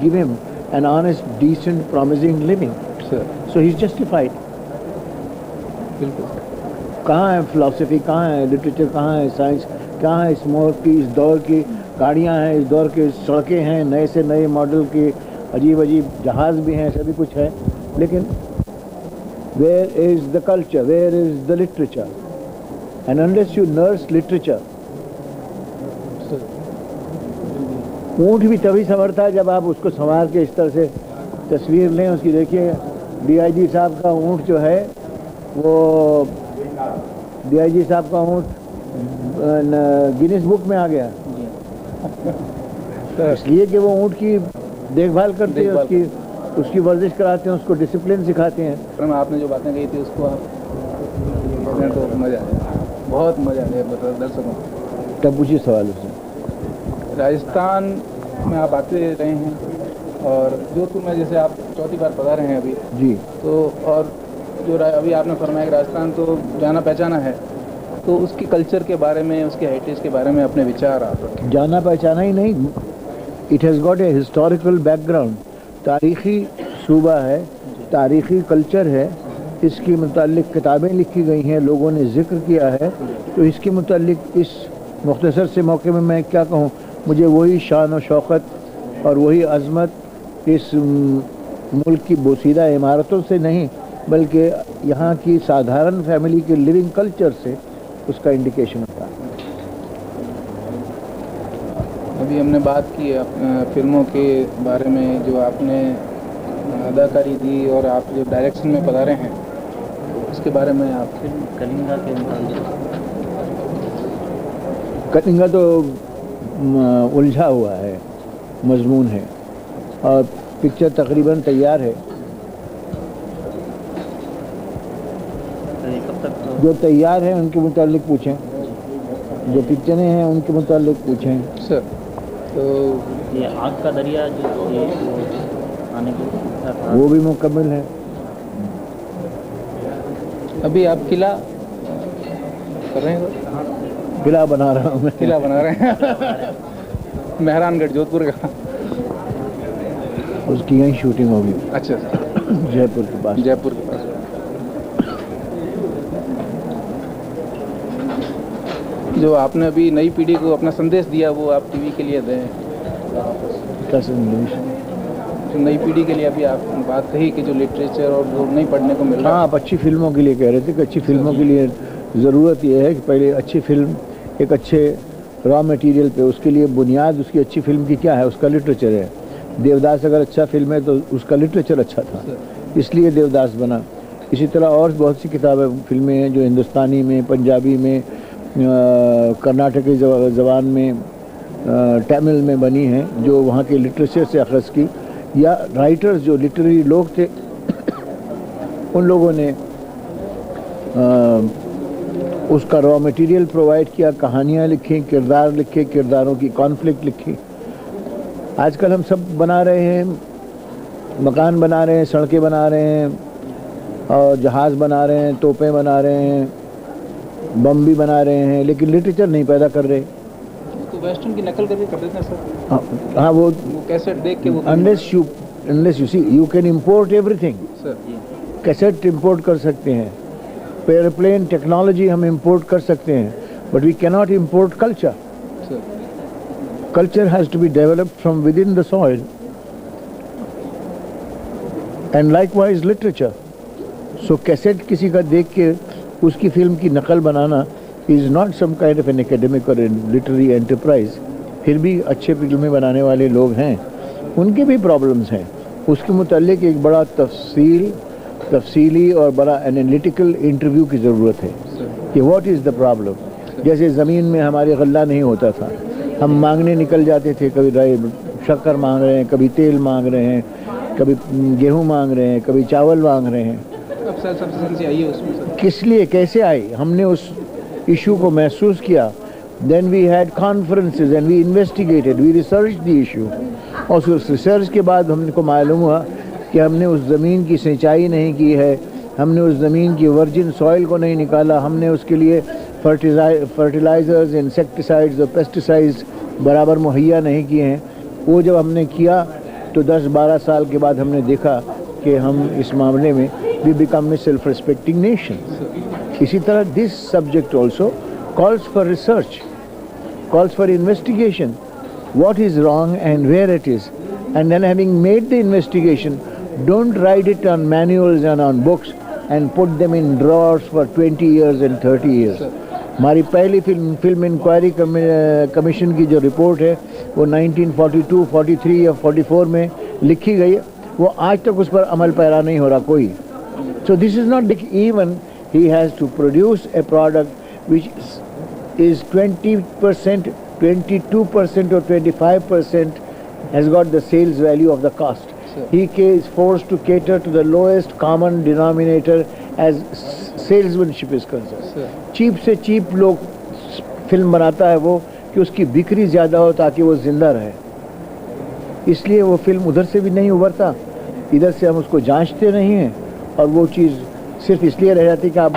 give him an honest, decent, promising living. Sir. So he's justified. बिल्कुल. कहाँ है philosophy, कहाँ है लिटरेचर, कहाँ है साइंस, कहाँ है इस दौर की गाड़ियाँ हैं, इस दौर की सड़कें हैं, नए से नए मॉडल के अजीब अजीब जहाज़ भी हैं, सभी कुछ है, लेकिन where is the culture, where is the literature? And unless you nurse literature, ऊँट भी तभी संवरता है जब आप उसको संवार के इस तरह से तस्वीर लें उसकी. देखिए DIG साहब का ऊँट जो है वो DIG साहब का ऊँट गिनीज बुक में आ गया इसलिए कि वो ऊँट की देखभाल करते हैं, उसकी वर्जिश कराते हैं, उसको डिसिप्लिन सिखाते हैं. पर आपने जो बातें कही थी उसको आप तो मज़ा आया, बहुत मज़ा आया बता दर्शकों. तब पूछिए सवाल उससे. राजस्थान में आप आते रहे हैं और जोधपुर में जैसे आप चौथी बार पधारे हैं अभी जी, तो और जो अभी आपने फरमाया कि राजस्थान तो जाना पहचाना है, तो उसकी कल्चर के बारे में, उसके हेरिटेज के बारे में अपने विचार आप रखें. जाना पहचाना ही नहीं, it has got a historical background. तारीख़ी सूबा है, तारीख़ी कल्चर है, इसके मुतालिक किताबें लिखी गई हैं, लोगों ने जिक्र किया है. तो इसके मुतालिक इस मुख्तसर से मौके में मैं क्या कहूँ, मुझे वही शान और शौकत और वही अज़मत इस मुल्क की बोसीदा इमारतों से नहीं बल्कि यहाँ की साधारण फैमिली के लिविंग कल्चर से उसका इंडिकेशन होता है. अभी हमने बात की फिल्मों के बारे में, जो आपने अदाकारी दी और आप जो डायरेक्शन में पधारे हैं उसके बारे में आप. फिल्म कलिंगा के मुताबिक कलिंगा तो उलझा हुआ है, मजमून है और पिक्चर तकरीबन तैयार है. कब तक जो तैयार है उनके मुतालिक पूछें, जो पिक्चरें हैं उनके मुतालिक पूछें. सर तो ये आग का दरिया जो ये आने को था वो भी मुकम्मल है. अभी आप किला कर रहे हैं? किला बना रहा हूँ मैं. किला बना रहे हैं मेहरानगढ़ जोधपुर का. उसकी यहीं शूटिंग होगी. अच्छा जयपुर के पास. जयपुर के पास. जो आपने अभी नई पीढ़ी को अपना संदेश दिया वो आप टीवी के लिए दें. क्या संदेश? जो नई पीढ़ी के लिए अभी आपने बात कही कि जो लिटरेचर और जो नहीं पढ़ने को मिल रहा है. हाँ, आप अच्छी फिल्मों के लिए कह रहे थे कि अच्छी फिल्मों के लिए ज़रूरत यह है कि पहले अच्छी फिल्म एक अच्छे रॉ मटेरियल पे, उसके लिए बुनियाद उसकी अच्छी फिल्म की क्या है, उसका लिटरेचर है. देवदास अगर अच्छा फिल्म है तो उसका लिटरेचर अच्छा था, इसलिए देवदास बना. इसी तरह और बहुत सी किताबें फिल्में हैं जो हिंदुस्तानी में, पंजाबी में, कर्नाटकी ज़बान में, तमिल में बनी हैं, जो वहाँ के लिटरेचर से अखज़ की, या राइटर्स जो लिटरेरी लोग थे उन लोगों ने उसका रॉ मटेरियल प्रोवाइड किया, कहानियाँ लिखी, किरदार लिखे, किरदारों की कॉन्फ्लिक्ट लिखी. आजकल हम सब बना रहे हैं, मकान बना रहे हैं, सड़कें बना रहे हैं और जहाज़ बना रहे हैं, तोपें बना रहे हैं, बम भी बना रहे हैं, लेकिन लिटरेचर नहीं पैदा कर रहे. तो वेस्टर्न की नकल करके कर देते हैं सर. हाँ, वो कैसेट देख के वो unless you see, you can import everything. Sir cassette import कर सकते हैं, एयरप्लेन टेक्नोलॉजी हम इंपोर्ट कर सकते हैं, but we cannot import culture. Sir Culture has to be developed from within the soil, and likewise literature. So cassette किसी का देख के उसकी फिल्म की नकल बनाना is not some kind of an academic or a literary enterprise. फिर भी अच्छे फिल्में बनाने वाले लोग हैं, उनके भी प्रॉब्लम्स हैं. उसके मुतालिक एक बड़ा तफसीली और बड़ा एनालिटिकल इंटरव्यू की ज़रूरत है कि व्हाट इज़ द प्रॉब्लम. जैसे ज़मीन में हमारे गल्ला नहीं होता था, हम मांगने निकल जाते थे, कभी शक्कर मांग रहे हैं, कभी तेल मांग रहे हैं, कभी गेहूं मांग रहे हैं, कभी चावल मांग रहे हैं. अब सर सब्सिडेंसी आई है उसमें सर. किस लिए, कैसे आई? हमने उस इशू को महसूस किया. Then we had conferences and we investigated, we researched the issue. और उस रिसर्च के बाद हमको मालूम हुआ कि हमने उस ज़मीन की सिंचाई नहीं की है, हमने उस ज़मीन की वर्जिन सॉइल को नहीं निकाला, हमने उसके लिए फर्टिलाइज़र्स, इंसेक्टिसाइड्स और पेस्टिसाइड्स बराबर मुहैया नहीं किए हैं. वो जब हमने किया तो 10-12 साल के बाद हमने देखा कि हम इस मामले में we become a self respecting nation. इसी तरह this subject also calls for research, calls for investigation, what is wrong and where it is. And then having made the investigation, don't write it on manuals and on books and put them in drawers for 20 years and 30 years. हमारी पहली film inquiry commission की जो report है वो 1942, 43 या 44 में लिखी गई, वो आज तक उस पर अमल पैरा नहीं हो रहा कोई. So this is not even he has to produce a product which is 20%, 22% or 25% has got the sales value of the cost. Sure. He is forced to cater to the lowest common denominator as salesmanship is concerned. Sure. Cheap से cheap लोग film बनाता है वो कि उसकी बिक्री ज़्यादा हो ताकि वो जिंदा रहे, इसलिए वो फिल्म उधर से भी नहीं उभरता, इधर से हम उसको जांचते नहीं हैं और वो चीज़ सिर्फ इसलिए रह जाती कि आप